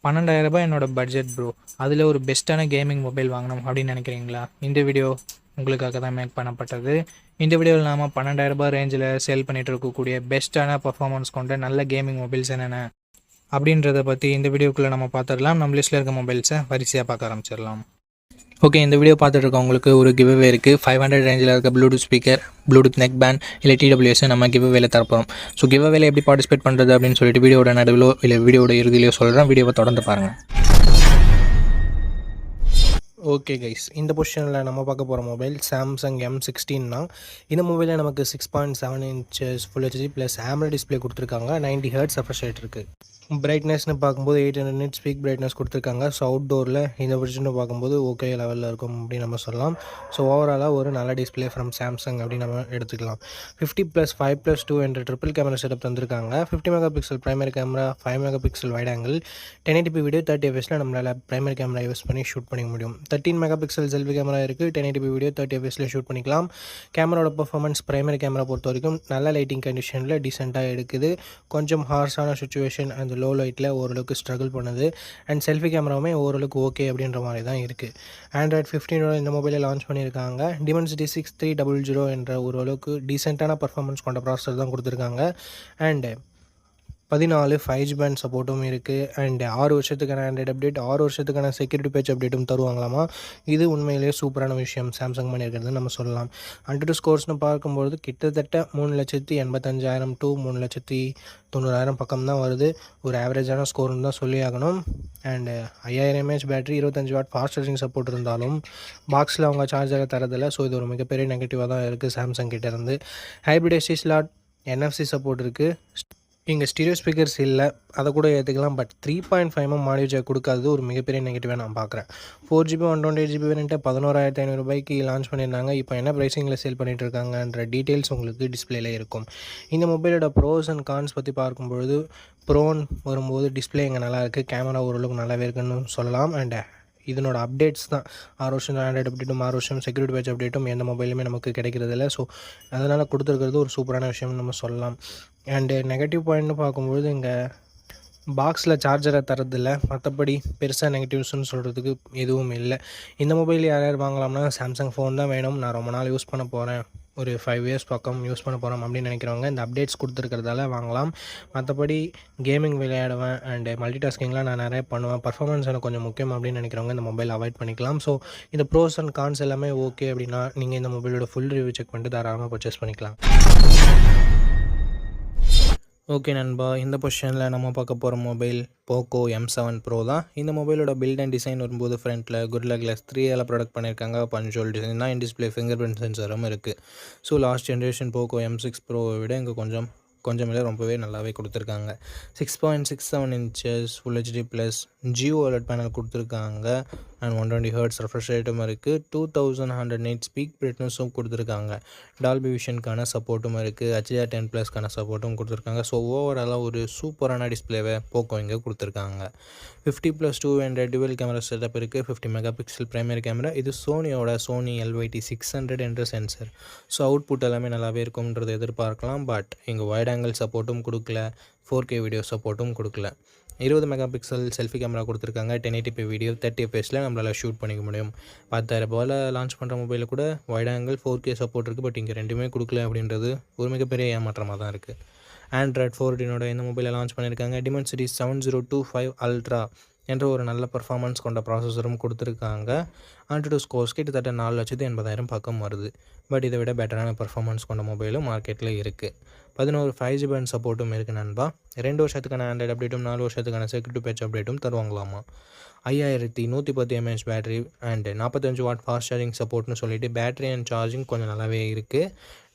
ரூ. 12,000 என்னோட budget bro. அதில் ஒரு பெஸ்ட்டான கேமிங் மொபைல் வாங்கணும் அப்படின்னு நினைக்கிறீங்களா? இந்த வீடியோ உங்களுக்காக தான் மேக் பண்ணப்பட்டது. இந்த வீடியோவில் நாம் ரூ. 12,000 ரேஞ்சில் சேல் பண்ணிட்டு இருக்கக்கூடிய பெஸ்ட்டான பர்ஃபார்மன்ஸ் கொண்ட நல்ல கேமிங் மொபைல்ஸ் என்னென்ன அப்படின்றத பற்றி இந்த வீடியோக்குள்ளே நம்ம பார்த்துடலாம். நம்ம லிஸ்ட்டில் இருக்க மொபைல்ஸை வரிசையாக பார்க்க ஆரம்பிச்சிடலாம். ஓகே, இந்த வீடியோ பார்த்துட்டு இருக்கவங்களுக்கு ஒரு கிவ்அவே இருக்குது. 500 ரேஞ்சில் இருக்க Bluetooth speaker, Bluetooth neck band இல்லை டிடபிள்யூஎஸ் நம்ம கிவ்அவேல தரப்போம். ஸோ கிவ்அவேல எப்படி பார்ட்டிசிபேட் பண்ணுறது அப்படின்னு சொல்லிட்டு வீடியோட நடுவிலோ இல்லை வீடியோட இறுதியிலையோ சொல்கிறேன். வீடியோவை தொடர்ந்து பாருங்கள். ஓகே கைஸ், இந்த பொசிஷனில் நம்ம பார்க்க போகிற மொபைல் சாம்சங் M16 தான். இந்த மொபைலில் நமக்கு 6.7 inches full HD plus AMOLED display கொடுத்துருக்காங்க. 90 Hz ரெஃப்ரெஷ் ரேட் இருக்குது. பிரைட்னஸ்னு பார்க்கும்போது 800 nits பீக் பிரைட்னஸ் கொடுத்துருக்காங்க. ஸோ அவுட்டோரில் இந்த பொசிஷனை பார்க்கும்போது ஓகே லெவலில் இருக்கும் அப்படின்னு நம்ம சொல்லலாம். ஸோ ஓவராலாக ஒரு நல்ல டிஸ்பிளே ஃப்ரம் சாம்சங் அப்படின்னு நம்ம எடுத்துக்கலாம். 50+5+2 என்ற ட்ரிபிள் கேமரா செட்டப் தந்திருக்காங்க. 50 MP primary camera, 5 MP wide angle, 1080p video 30 fps நம்மளால் பிரைமரி கேமரா யூஸ் பண்ணி ஷூட் பண்ணிக்க முடியும். 13 MP செல்ஃபி கேமரா இருக்குது. 1080p வீடியோ 30 fps ஷூட் பண்ணிக்கலாம். கேமராவோட பர்ஃபார்மன்ஸ் பிரைமரி கேமரா பொறுத்த வரைக்கும் நல்ல லைட்டிங் கண்டிஷனில் டீசெண்டாக எடுக்குது. கொஞ்சம் ஹார்ஷான சுச்சுவேஷன் அந்த லோ லைட்டில் ஓரளவுக்கு ஸ்ட்ரகிள் பண்ணுது. அண்ட் செல்ஃபி கேமராவுமே ஓரளவுக்கு ஓகே அப்படின்ற மாதிரி தான் இருக்குது. Android 15 இந்த மொபைலில் லான்ச் பண்ணியிருக்காங்க. Dimensity 6300 என்ற ஓரளவுக்கு டீசெண்டான பர்ஃபார்மன்ஸ் கொண்ட ப்ராசஸர் தான் கொடுத்துருக்காங்க. அண்டு 14 5G பேண்ட் சப்போர்ட்டும் இருக்குது. அண்ட் 6 வருஷத்துக்கான ஆண்ட்ராய்டு அப்டேட், 6 வருஷத்துக்கான செக்யூரிட்டி பேட்ச் அப்டேட்டும் தருவாங்களாமா. இது உண்மையிலேயே சூப்பரான விஷயம் சாம்சங் பண்ணியிருக்கிறது நம்ம சொல்லலாம். AnTuTu ஸ்கோர்ஸ்னு பார்க்கும்பொழுது கிட்டத்தட்ட 3,85,000 to 3,90,000 பக்கம் தான் வருது. ஒரு ஆவரேஜான ஸ்கோர்னு தான் சொல்லி ஆகணும். And 5000 mAh battery, 25 what fast charging support இருந்தாலும் பாக்ஸில் அவங்க சார்ஜரை தரதில்லை. ஸோ இது ஒரு மிகப்பெரிய நெகட்டிவாக தான் இருக்குது சாம்சங் கிட்டேருந்து. Hybrid SD slot, NFC support இருக்குது. இங்கே ஸ்டீரியோ ஸ்பீக்கர்ஸ் இல்லை, அதை கூட ஏற்றுக்கலாம். பட் 3.5mm ஆடியோ ஜாக் கொடுக்காதது ஒரு மிகப்பெரிய நெகட்டிவாக நான் பார்க்குறேன். 4GB 128GB வேரியண்ட்டை 11,500 லான்ச் பண்ணியிருந்தாங்க. இப்போ என்ன ப்ரைஸிங்கில் சேல் பண்ணிகிட்டு இருக்காங்கன்ற டீட்டெயில்ஸ் உங்களுக்கு டிஸ்பிளேல இருக்கும். இந்த மொபைலோட ப்ரோஸ் அண்ட் கான்ஸ் பற்றி பார்க்கும்பொழுது, ப்ரோன்னு வரும்போது டிஸ்பிளே இங்கே நல்லாயிருக்கு, கேமரா ஓரளவுக்கு நல்லாவே இருக்குன்னு சொல்லலாம். அண்ட் இதனோட அப்டேட்ஸ் தான் 6 வருஷம் ஆண்ட்ராய்டு அப்டேட்டும் 6 வருஷம் செக்யூரிட்டி பேட்ச் அப்டேட்டும் எந்த மொபைலுமே நமக்கு கிடைக்கிறதில்ல. ஸோ அதனால் கொடுத்துருக்கிறது ஒரு சூப்பரான விஷயம்னு நம்ம சொல்லலாம். அண்டு நெகட்டிவ் பாயிண்ட்னு பார்க்கும்பொழுது இங்கே பாக்ஸில் சார்ஜரை தரதில்ல. மற்றபடி பெருசாக நெகட்டிவ்ஸ்னு சொல்கிறதுக்கு எதுவும் இல்லை. இந்த மொபைல் யார் வாங்கலாம்னா சாம்சங் ஃபோன் தான் வேணும், நான் ரொம்ப நாள் யூஸ் பண்ண போகிறேன், ஒரு 5 years பக்கம் யூஸ் பண்ண போகிறோம் அப்படின்னு நினைக்கிறவங்க இந்த அப்டேட்ஸ் கொடுத்துருக்கிறதால வாங்கலாம். மற்றபடி கேமிங் விளையாடுவேன் அண்டு மல்டி டாஸ்கிங்லாம் நான் நிறைய பண்ணுவேன், பர்ஃபார்மன்ஸ் எனக்கு கொஞ்சம் முக்கியம் அப்படின்னு நினைக்கிறவங்க இந்த மொபைல் அவாய்ட் பண்ணிக்கலாம். ஸோ இந்த ப்ரோஸ் அண்ட் கான்ஸ் எல்லாமே ஓகே அப்படின்னா நீங்கள் இந்த மொபைலோட ஃபுல் ரிவ்யூ செக் பண்ணிட்டு தாராளமாக பர்ச்சேஸ் பண்ணிக்கலாம். ஓகே நண்பா, இந்த பொசிஷனில் நம்ம பார்க்க போகிற மொபைல் போக்கோ M7 Pro தான். இந்த மொபைலோட பில்ட் அண்ட் டிசைன் வரும்போது ஃப்ரண்ட்டில் Gorilla Glass 3 ப்ராடக்ட் பண்ணியிருக்காங்க. பஞ்சுவல் டிசைன் தான். இன் டிஸ்பிளே ஃபிங்கர் பிரிண்ட் சென்சரும் இருக்குது. So last generation Poco M6 Pro விட இங்கே கொஞ்சம் இல்லை ரொம்பவே நல்லாவே கொடுத்துருக்காங்க. 6.67 inches full HD plus OLED panel கொடுத்துருக்காங்க. அண்ட் 120 Hz ரெஃப்ரெஷ் ரேட்டும் இருக்குது. 2100 nits பீக் பிரைட்னஸும் கொடுத்துருக்காங்க. டால்பி விஷனுக்கான சப்போர்ட்டும் இருக்குது. HDR10+க்கான சப்போர்ட்டும் கொடுத்துருக்காங்க. ஸோ ஓவராலாக ஒரு சூப்பரான டிஸ்பிளேவை போக்கோ இங்கே கொடுத்துருக்காங்க. 50+2 என்ற டுவெல் கேமரா செட்டப் இருக்குது. 50 MP பிரைமரி கேமரா. இது சோனியோட சோனி LYT 600 என்ற சென்சர். ஸோ அவுட்புட் எல்லாமே நல்லாவே இருக்கும்ன்றதை எதிர்பார்க்கலாம். பட் இங்கே வைட் ஆங்கிள் சப்போர்ட்டும் கொடுக்கல, 4K வீடியோ சப்போர்ட்டும் கொடுக்கல. 20 MP செல்ஃபி கேமரா கொடுத்துருக்காங்க. 1080p வீடியோ 30 fps நம்மளால் ஷூட் பண்ணிக்க முடியும். 10,000 லான்ச் பண்ணுற மொபைலில் கூட வைட் ஆங்கிள் 4K சப்போர்ட் இருக்குது. பட் இங்கே ரெண்டுமே கொடுக்கல அப்படின்றது ஒரு மிகப்பெரிய ஏமாற்றமாக தான் இருக்குது. Android 14 இந்த மொபைலில் லான்ச் பண்ணியிருக்காங்க. Dimensity 7025 Ultra என்ற ஒரு நல்ல பர்ஃபார்மன்ஸ் கொண்ட ப்ராசஸரும் கொடுத்துருக்காங்க. AnTuTu ஸ்கோர்ஸ் கிட்டத்தட்ட 4,80,000 பக்கம் வருது. பட் இதை விட பெட்டரான பர்ஃபார்மன்ஸ் கொண்ட மொபைலும் மார்க்கெட்டில் இருக்குது. 11 5G பேண்ட் சப்போர்ட்டும் இருக்குது நண்பா. 2 வருஷத்துக்கான ஆண்ட்ராய்டு அப்டேட்டும் 4 வருஷத்துக்கான செக்யூரிட்டி பேட்ச் அப்டேட்டும் தருவாங்களாமா. 5110 mAh battery and 45 watt fast charging சப்போர்ட்னு சொல்லிட்டு பேட்டரி அண்ட் சார்ஜிங் கொஞ்சம் நல்லாவே இருக்குது.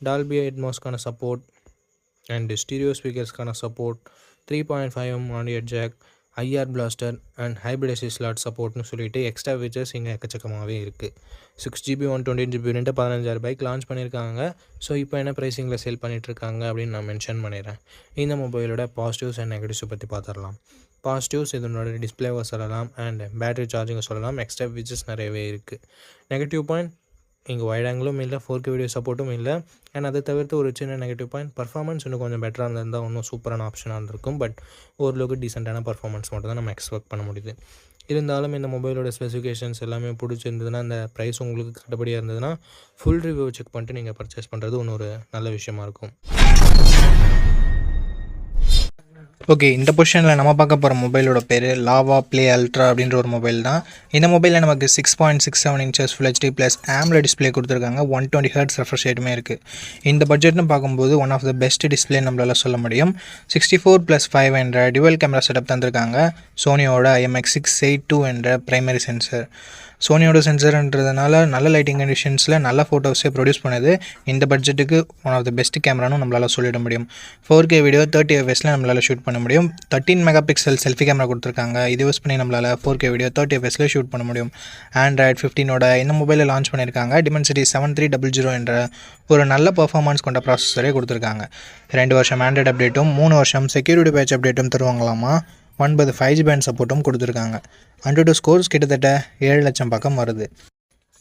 டால்பி அட்மாஸ்க்கான சப்போர்ட் அண்ட் ஸ்டீரியோ ஸ்பீக்கர்ஸ்க்கான support, 3.5mm audio jack, IR blaster and hybrid SD slot சப்போர்ட்னு சொல்லிட்டு எக்ஸ்ட்ரா ஃபீச்சர்ஸ் இங்கே எக்கச்சக்கமாகவே இருக்குது. 6GB 128GB வேரியண்ட்டை 15,000 லான்ச் பண்ணியிருக்காங்க. ஸோ இப்போ என்ன ப்ரைஸிங்கில் சேல் பண்ணிகிட்ருக்காங்க அப்படின்னு நான் மென்ஷன் பண்ணிடுறேன். இந்த மொபைலோட பாசிட்டிவ்ஸ் அண்ட் நெகட்டிவ்ஸை பற்றி பார்த்துடலாம். பாசிட்டிவ்ஸ் இதனோட டிஸ்பிளேவை சொல்லலாம் அண்ட் பேட்டரி சார்ஜிங்கை சொல்லலாம். எக்ஸ்ட்ரா ஃபீச்சர்ஸ் நிறையவே இருக்குது. நெகட்டிவ் பாயிண்ட் இங்கே வைட் ஆங்கிளும் இல்லை, 4K வீடியோ சப்போர்ட்டும் இல்லை. அண்ட் அதை தவிர்த்து ஒரு சின்ன நெகட்டிவ் பாயிண்ட், பர்ஃபார்மன்ஸ் இன்னும் கொஞ்சம் பெட்டராக இருந்திருந்தால் இன்னும் சூப்பரான ஆப்ஷனாக இருந்திருக்கும். பட் ஓரளவுக்கு டீசெண்டான பர்ஃபார்மன்ஸ் மட்டும் தான் நம்ம எக்ஸ்பெக்ட் பண்ண முடியுது. இருந்தாலும் இந்த மொபைலோட ஸ்பெசிஃபிகேஷன்ஸ் எல்லாமே பிடிச்சிருந்ததுன்னா, இந்த ப்ரைஸ் உங்களுக்கு கட்டுப்படியாக இருந்ததுன்னா, ஃபுல் ரிவ்யூ செக் பண்ணிட்டு நீங்கள் பர்ச்சேஸ் பண்ணுறது இன்னொரு நல்ல விஷயமா இருக்கும். ஓகே, இந்த பொசிஷனில் நம்ம பார்க்க போகிற மொபைலோட பேர் லாவா ப்ளே அல்ட்ரா அப்படின்ற ஒரு மொபைல் தான். இந்த மொபைலில் நமக்கு 6.67 inches full HD plus AMOLED display கொடுத்துருக்காங்க. 120 Hz ரெஃப்ரெஷ் ரேட்டுமே இருக்குது. இந்த பட்ஜெட்னு பார்க்கும்போது one of the best display நம்மளால் சொல்ல முடியும். 64+5 என்ற டுவல் கேமரா செட்டப் தந்திருக்காங்க. சோனியோட IMX682 என்ற பிரைமரி சென்சர். சோனியோட சென்சர்ன்றதுனால நல்ல லைட்டிங் கண்டிஷன்ஸில் நல்ல ஃபோட்டோஸே ப்ரொடியூஸ் பண்ணுது. இந்த பட்ஜெட்டுக்கு ஒன் ஆஃப் த பெஸ்ட் கேமரானும் நம்மளால் சொல்லிட முடியும். 4K வீடியோ 30 fps நம்மளால் ஷூட் பண்ண முடியும். 13 மெகாபிக்சல் செல்ஃபி கேமரா கொடுத்துருக்காங்க. இது யூஸ் பண்ணி நம்மளால் 4K வீடியோ 30 fps ஷூட் பண்ண முடியும். Android 15ஓட இந்த மொபைலில் லான்ச் பண்ணியிருக்காங்க. Dimensity 7300 என்ற ஒரு நல்ல பர்ஃபார்மன்ஸ் கொண்ட ப்ராசஸரே கொடுத்துருக்காங்க. 2 வருஷம் ஆண்ட்ராய்டு அப்டேட்டும் 3 வருஷம் செக்யூரிட்டி பேட்ச் அப்டேட்டும் தருவாங்களாமா. 9 5G பேண்ட் சப்போர்ட்டும் கொடுத்துருக்காங்க. AnTuTu ஸ்கோர்ஸ் கிட்டத்தட்ட 7 லட்சம் பக்கம் வருது.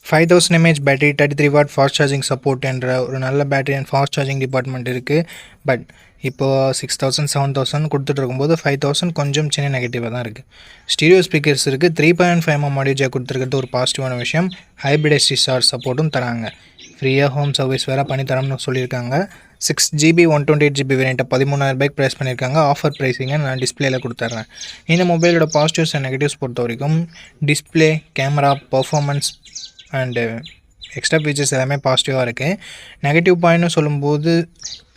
5000 mAh battery, 33 what fast charging support என்ற ஒரு நல்ல battery and fast charging department இருக்குது. பட் இப்போது 6000 7000 கொடுத்துட்டு இருக்கும்போது 5000 கொஞ்சம் சின்ன நெகட்டிவாக தான் இருக்குது. ஸ்டீரியோ ஸ்பீக்கர்ஸ் இருக்குது. 3.5mm ஆடியோ ஜாக் கொடுத்துருக்கிறது ஒரு பாசிட்டிவான விஷயம். ஹைப்ரிட் SD சப்போர்ட்டும் தராங்க. ஃப்ரீயாக ஹோம் சர்வீஸ் வேறு பண்ணித்தரோம்னு சொல்லியிருக்காங்க. 6GB 128GB வேரியண்ட்டை 13,000 ரூபாய்க்கு ப்ரைஸ் பண்ணியிருக்காங்க. ஆஃபர் ப்ரைஸிங்கை நான் டிஸ்பிளேயில் கொடுத்துட்றேன். இந்த மொபைலோட பாசிட்டிவ்ஸ் அண்ட் நெகட்டிவ்ஸ் பொறுத்த வரைக்கும் display, camera, performance and extra features எல்லாமே பாசிட்டிவாக இருக்குது. நெகட்டிவ் பாயிண்ட்னு சொல்லும்போது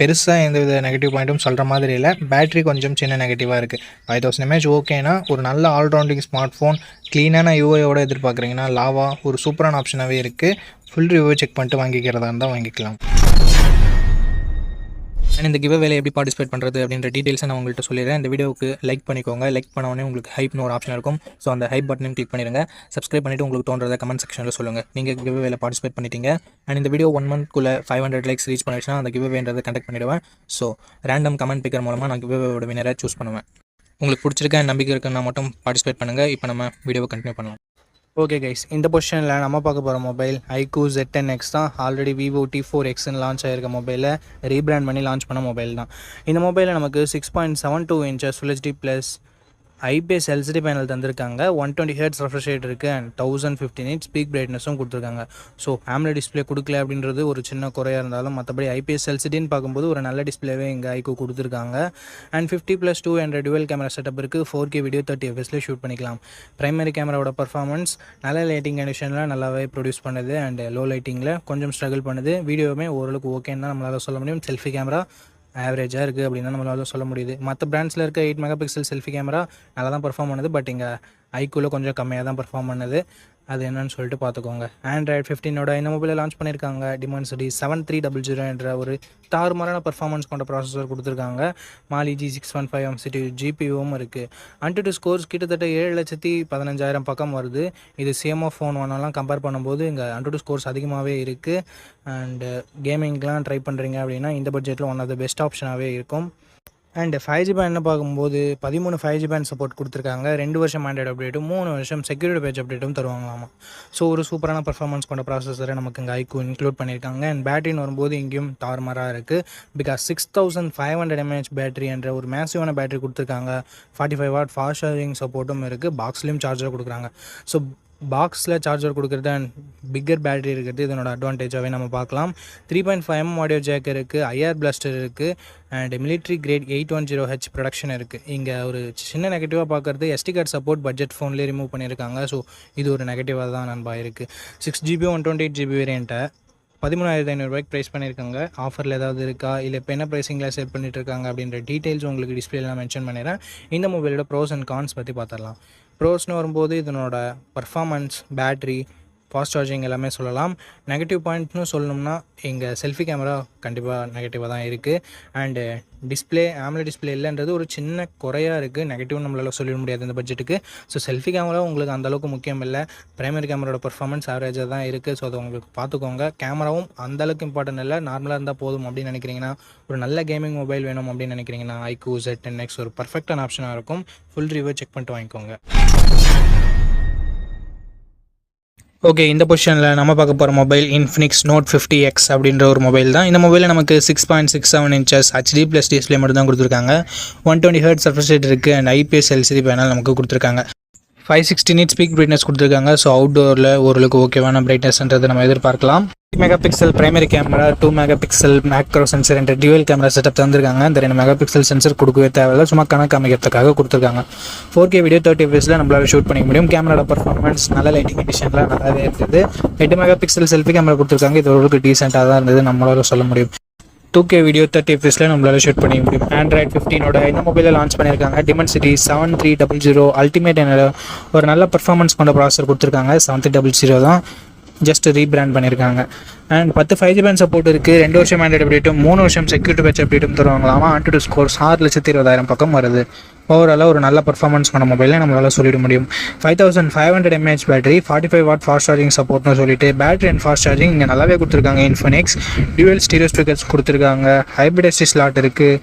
பெருசாக எந்தவித நெகட்டிவ் பாயிண்ட்டும் சொல்கிற மாதிரி இல்லை. பேட்ரி கொஞ்சம் சின்ன நெகட்டிவாக இருக்குது. 5000 mAh ஓகேனா ஒரு நல்ல ஆல்ரவுண்டிங் ஸ்மார்ட் ஃபோன், க்ளீனான யூஐயோடு எதிர்பார்க்குறீங்கன்னா லாவா ஒரு சூப்பரான ஆப்ஷனாகவே இருக்குது. ஃபுல் ரிவ்யூ செக் பண்ணிட்டு வாங்கிக்கிறதா இருந்தால் வாங்கிக்கலாம். அண்ட் இந்த கிவ் அவேல எப்படி பார்ட்டிசிபேட் பண்ணுறது அப்படின்ற டீட்டெயில்ஸை நான் உங்கள்கிட்ட சொல்லிடுறேன். இந்த வீடியோவுக்கு லைக் பண்ணிக்கோங்க. லைக் பண்ணோடனே உங்களுக்கு ஹைப்னு ஒரு ஆப்ஷன் இருக்கும். ஸோ அந்த ஹைப் பட்டனையும் கிளிக் பண்ணிடுங்க. சப்ஸ்கிரைப் பண்ணிவிட்டு உங்களுக்கு தோன்றதை கமெண்ட் செக்ஷனில் சொல்லுங்கள். நீங்கள் கிவ் அவேல பார்ட்டிசிபேட் பண்ணிட்டீங்க. அண்ட் இந்த வீடியோ 1 மந்த்க்குள்ளே 500 லைக்ஸ் ரீச் பண்ணிடுச்சுன்னா அந்த கிவ் அவேன்றதை கண்டக்ட் பண்ணிவிடுவேன். ஸோ ரேண்டம் கமெண்ட் பிக்கர் மூலமாக நான் கிவ் அவேவோட வினரை சூஸ் பண்ணுவேன். உங்களுக்கு பிடிச்சிருக்க நம்பிக்கை இருக்குன்னா மட்டும் பார்ட்டிசிபேட் பண்ணுங்கள். இப்போ நம்ம வீடியோவை கண்டினியூ பண்ணலாம். ஓகே கைஸ், இந்த பொசிஷனில் நம்ம பார்க்க போகிற மொபைல் iQOO Z10X தான். ஆல்ரெடி Vivo T4Xன்னு லான்ச் ஆகிருக்க மொபைலை ரீபிராண்ட் பண்ணி லான்ச் பண்ண மொபைல் தான். இந்த மொபைலில் நமக்கு 6.72 inches full HD plus IPS LCD panel தந்திருக்காங்க. 120 Hz ரெஃப்ரெஷ் ரேட் இருக்குது. அண்ட் 1050 nits ஸ்பீக் பிரைட்னஸும் கொடுத்துருக்காங்க. ஸோ AMOLED டிஸ்பிளே கொடுக்கல அப்படின்றது ஒரு சின்ன குறையாக இருந்தாலும் மற்றபடி IPS LCDன்னு பார்க்கும்போது ஒரு நல்ல டிஸ்பிளேவே இங்கே iQOO கொடுத்துருக்காங்க. அண்ட் 50+2 என்ற டுவல் கேமரா செட்டப் இருக்குது. 4K வீடியோ 30 fps ஷூட் பண்ணிக்கலாம். பிரைமரி கேமராவோட பர்ஃபார்மன்ஸ் நல்ல லைட்டிங் கண்டிஷனில் நல்லாவே ப்ரொடியூஸ் பண்ணுது. அண்ட் லோ லைட்டிங்கில் கொஞ்சம் ஸ்ட்ரகிள் பண்ணுது. வீடியோவுமே ஓரளவுக்கு ஓகேன்னு தான் நம்மளால் சொல்ல முடியும். செல்ஃபி கேமரா ஆவரேஜாக இருக்குது அப்படின்னு தான் நம்மளால சொல்ல முடியுது. மற்ற பிராண்ட்ஸில் இருக்க 8 மெகாபிக்சல் செல்ஃபி கேமரா நல்லா தான் பர்ஃபார்ம் பண்ணுது. பட் இங்கே iQOOவில் கொஞ்சம் கம்மியாக தான் பர்ஃபார்ம் பண்ணுது. அது என்னன்னு சொல்லிட்டு பார்த்துக்கோங்க. Android 15ஓட இந்த மொபைலை லான்ச் பண்ணியிருக்காங்க. Dimensity 7300 என்ற ஒரு தாறுமாறான பர்ஃபார்மன்ஸ் கொண்ட ப்ராசஸர் கொடுத்துருக்காங்க. Mali G615 MCU GPUவும் இருக்குது. AnTuTu ஸ்கோர்ஸ் கிட்டத்தட்ட 7,15,000 பக்கம் வருது. இது CMO ஃபோன் ஒன்றெல்லாம் கம்பேர் பண்ணும்போது இங்கே AnTuTu ஸ்கோர்ஸ் அதிகமாகவே இருக்குது. அண்டு கேமிங்லாம் ட்ரை பண்ணுறீங்க அப்படின்னா இந்த பட்ஜெட்டில் ஒன் ஆஃப் த பெஸ்ட் ஆப்ஷனாகவே இருக்கும். அண்ட் 5G பேண்ட்னு பார்க்கும்போது 13 5G பேண்ட் சப்போர்ட் கொடுத்துருக்காங்க. 2 வருஷம் ஆண்ட்ராய்டு அப்டேட்டும் 3 வருஷம் செக்யூரிட்டி பேட்ச் அப்டேட்டும் தருவாங்களாமா. ஸோ ஒரு சூப்பரான பர்ஃபார்மன்ஸ் கொண்ட ப்ராசஸரை நமக்கு இங்கே iQOO இன்க்ளூட் பண்ணியிருக்காங்க. அண்ட் பேட்டரின்னு வரும்போது இங்கேயும் தாறுமாறாக இருக்குது. பிகாஸ் 6500 mAh பேட்டரி என்ற ஒரு மேசிவான பேட்டரி கொடுத்துருக்காங்க. 45 வாட் ஃபாஸ்ட் சார்ஜிங் சப்போர்ட்டும் இருக்குது. பாக்ஸ்லேயும் சார்ஜர் கொடுக்குறாங்க. ஸோ பாக்ஸில் சார்ஜர் கொடுக்குறது அண்ட் பிக்கர் பேட்டரி இருக்கிறது இதனோட அட்வான்டேஜாகவே நம்ம பார்க்கலாம். 3.5mm ஆடியோ ஜாக் இருக்குது. IR பிளாஸ்டர் இருக்குது. And military grade 810H production இருக்குது. இங்கே ஒரு சின்ன நெகட்டிவாக பார்க்குறது SD கார்டு சப்போர்ட் பட்ஜெட் ஃபோன்லேயே ரிமூவ் பண்ணியிருக்காங்க. ஸோ இது ஒரு நெகட்டிவாக தான் நண்பா இருக்குது. 6GB 128GB வேரியண்ட்டை 13,500 ரூபாய்க்கு ப்ரைஸ் பண்ணியிருக்காங்க. ஆஃபரில் ஏதாவது இருக்கா, இல்லை இப்போ என்ன ப்ரைஸிங்கில் செல் பண்ணிட்டு இருக்காங்க அப்படின்ற டீட்டெயில்ஸ் உங்களுக்கு டிஸ்பிளேலாம் மென்ஷன் பண்ணிடுறேன். இந்த மொபைலோட ப்ரோஸ் அண்ட் கான்ஸ் பற்றி பார்த்துடலாம். ப்ரோஸ்னு வரும்போது இதனோட பர்ஃபார்மன்ஸ், பேட்ரி, ஃபாஸ்ட் சார்ஜிங் எல்லாமே சொல்லலாம். நெகட்டிவ் பாயிண்ட்னு சொல்லணும்னா இங்கே செல்ஃபி கேமரா கண்டிப்பாக நெகட்டிவாக தான் இருக்குது. அண்டு டிஸ்பிளே AMOLED டிஸ்பிளே இல்லைன்றது ஒரு சின்ன குறையாக இருக்குது. நெகட்டிவ் நம்மளால் சொல்லிட முடியாது இந்த பட்ஜெட்டுக்கு. ஸோ செல்ஃபி கேமரா உங்களுக்கு அந்தளவுக்கு முக்கியம் இல்லை. பிரைமரி கேமராவோட பர்ஃபார்மன்ஸ் ஆவரேஜாக தான் இருக்குது. ஸோ அதை உங்களுக்கு பார்த்துக்கோங்க. கேமராவும் அந்தளவுக்கு இம்பார்ட்டன்ட் இல்லை, நார்மலாக இருந்தால் போதும் அப்படின்னு நினைக்கிறீங்கன்னா, ஒரு நல்ல கேமிங் மொபைல் வேணும் அப்படின்னு நினைக்கிறீங்கன்னா iQOO Z10X ஒரு பர்ஃபெக்டான ஆப்ஷனாக இருக்கும். ஃபுல் ரிவ்யூ செக் பண்ணிட்டு வாங்கிக்கோங்க. ஓகே, இந்த பொசிஷனில் நம்ம பார்க்க போகிற மொபைல் இன்ஃபினிக்ஸ் நோட் 50X அப்படின்ற ஒரு மொபைல் தான். இந்த மொபைலில் நமக்கு 6.67 இன்ச்சஸ் HD ப்ளஸ் டிஸ்பிளே மட்டும் தான் கொடுத்துருக்காங்க. 120 Hz ரெஃப்ரெஷ் ரேட் இருக்குது அண்ட் IPS LCD பேனல் நமக்கு கொடுத்துருக்காங்க. 560 nits பீக் பிரைட்னஸ் கொடுத்துருக்காங்க. ஸோ அவுட்டோரில் ஓரளவுக்கு ஓகேவான பிரைட்னஸ்ன்றதை நம்ம எதிர்பார்க்கலாம். 3 mega pixel primary camera, 2 mega pixel macro sensor என்ற டியூவல் கேமரா செட்டப் தந்திருக்காங்க. இந்த 2 மெகா பிக்சல் சென்சர் கொடுக்கவே தேவையில்லை, சும்மா கணக்கு அமைக்கிறதுக்காக கொடுத்துருக்காங்க. 4K வீடியோ 30 fps நம்மளால ஷூட் பண்ணிக்க முடியும். கேமராட பர்ஃபார்மன்ஸ் நல்ல லைட்டிங் கண்டிஷனில் நல்லாவே இருந்தது. 8 மெகா பிக்சல் செல்ஃபி கேமரா கொடுத்துருக்காங்க. இது ஓரளவுக்கு டீசெண்டாக தான் இருந்தது நம்மளால சொல்ல முடியும். 2K வீடியோ 30 fps நம்மளால ஷூட் பண்ணிக்க முடியும். Android 15 இந்த மொபைலில் லான்ச் பண்ணியிருக்காங்க. Dimensity 7300 அல்டிமேட் என்ற ஒரு நல்ல பர்ஃபார்மன்ஸ் கொண்ட ப்ராசஸர் கொடுத்துருக்காங்க. 7300 தான் ஜஸ்ட் ரீபிராண்ட் பண்ணியிருக்காங்க. அண்ட் 10 5G பேண்ட் சப்போர்ட் இருக்குது. 2 வருஷம் ஆண்ட்ராய்டு அப்டேட்டும் 3 வருஷம் செக்யூரிட்டி பேட்ச் அப்டேட்டும் தருவாங்களாமா. ஆன்டிடூ ஸ்கோர்ஸ் 6,20,000 பக்கம் வருது. ஓவராலாக ஒரு நல்ல பர்ஃபார்மன்ஸ் கொண்ட மொபைலில் நம்மளால் சொல்லிட முடியும். 5500 mAh battery, 45 watt fast charging சப்போர்ட்னு சொல்லிட்டு பேட்டரி அண்ட் ஃபாஸ்ட் சார்ஜிங் இங்கே நல்லாவே கொடுத்துருக்காங்க. இன்ஃபினிக்ஸ் டியூவல் ஸ்டீரியோ ஸ்பீக்கர்ஸ் கொடுத்துருக்காங்க. ஹைப்ரிட் எஸ்டி ஸ்லாட் இருக்குது.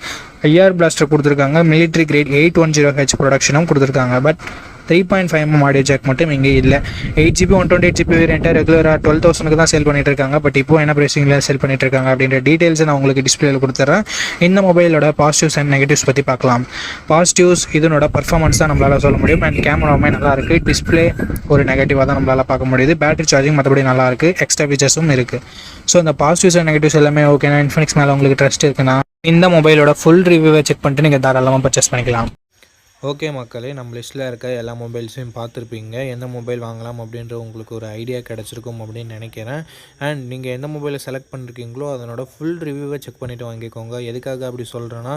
IR பிளாஸ்டர் கொடுத்துருக்காங்க. மிலிட்ரி கிரேட் 810H ப்ரொடக்ஷனும் கொடுத்துருக்காங்க. பட் 3.5mm ஆடியோ ஜாக் மட்டும் இங்கே இல்லை. 8GB 128GB வேரியண்ட்டை ரெகுலராக 12,000 தான் சேல் பண்ணிட்டு இருக்காங்க. பட் இப்போ என்ன ப்ரைஸிங்கில் சேல் பண்ணிட்டு இருக்காங்க அப்படின்ற டீட்டெயில்ஸை நான் உங்களுக்கு டிஸ்பிளேல கொடுத்துட்றேன். இந்த மொபைலோட பாசிட்டிவ்ஸ் அண்ட் நெகட்டிவ்ஸ் பற்றி பார்க்கலாம். பாசிட்டிவ்ஸ் இதனோட பர்ஃபார்மன்ஸ் தான் நம்மளால் சொல்ல முடியும். அண்ட் கேமராவுமே நல்லா இருக்குது. டிஸ்பிளே ஒரு நெகட்டிவாக தான் நம்மளால் பார்க்க முடியுது. பேட்டரி சார்ஜிங் மற்றபடி நல்லா இருக்குது. எக்ஸ்ட்ரா ஃபீச்சர்ஸும் இருக்குது. ஸோ இந்த பாசிட்டிவ்ஸ் அண்ட் நெகட்டிவ்ஸ் எல்லாமே ஓகேனா, இன்ஃபினிக்ஸ் மேலே உங்களுக்கு ட்ரஸ்ட் இருக்குன்னா இந்த மொபைலோட ஃபுல் ரிவ்யூவை செக் பண்ணிட்டு நீங்கள் தாராளமாக பர்ச்சேஸ் பண்ணிக்கலாம். ஓகே மக்களே, நம்ம லிஸ்ட்டில் இருக்க எல்லா மொபைல்ஸையும் பார்த்துருப்பீங்க. எந்த மொபைல் வாங்கலாம் அப்படின்ற உங்களுக்கு ஒரு ஐடியா கிடச்சிருக்கும் அப்படின்னு நினைக்கிறேன். அண்ட் நீங்கள் எந்த மொபைலை செலக்ட் பண்ணிருக்கீங்களோ அதனோட ஃபுல் ரிவ்யூவை செக் பண்ணிவிட்டு வாங்கிக்கோங்க. எதுக்காக அப்படி சொல்கிறேன்னா,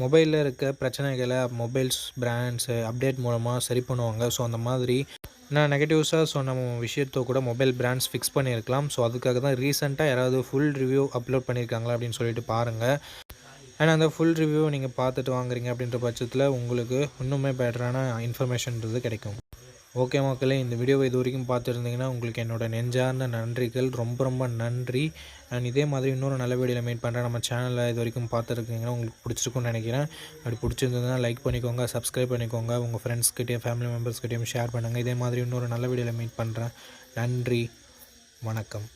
மொபைலில் இருக்க பிரச்சனைகளை மொபைல்ஸ் பிராண்ட்ஸு அப்டேட் மூலமாக சரி பண்ணுவாங்க. ஸோ அந்த மாதிரி நான் நெகட்டிவ்ஸாக சொன்ன விஷயத்தை கூட மொபைல் பிராண்ட்ஸ் ஃபிக்ஸ் பண்ணியிருக்கலாம். ஸோ அதுக்காக தான் ரீசெண்டாக யாராவது ஃபுல் ரிவ்யூ அப்லோட் பண்ணியிருக்காங்களா அப்படின்னு சொல்லிட்டு பாருங்கள். அண்ட் அந்த ஃபுல் ரிவ்யூ நீங்கள் பார்த்துட்டு வாங்குறீங்க அப்படின்ற பட்சத்தில் உங்களுக்கு இன்னுமே பெட்டரான இன்ஃபர்மேஷன்றது கிடைக்கும். ஓகே மக்களே, இந்த வீடியோவை இது வரைக்கும் பார்த்துருந்தீங்கன்னா உங்களுக்கு என்னோடய நெஞ்சார்ந்த நன்றிகள். ரொம்ப ரொம்ப நன்றி. அண்ட் இதே மாதிரி இன்னொரு நல்ல வீடியோவில் மீட் பண்ணுறேன். நம்ம சேனலில் இது வரைக்கும் பார்த்துருக்கீங்கன்னா உங்களுக்கு பிடிச்சிருக்குன்னு நினைக்கிறேன். அப்படி பிடிச்சிருந்ததுன்னா லைக் பண்ணிக்கோங்க, சப்ஸ்கிரைப் பண்ணிக்கோங்க, உங்கள் ஃப்ரெண்ட்ஸ்கிட்டையும் ஃபேமிலி மெம்பர்ஸ்கிட்டையும் ஷேர் பண்ணுங்கள். இதே மாதிரி இன்னொரு நல்ல வீடியோவில் மீட் பண்ணுறேன். நன்றி, வணக்கம்.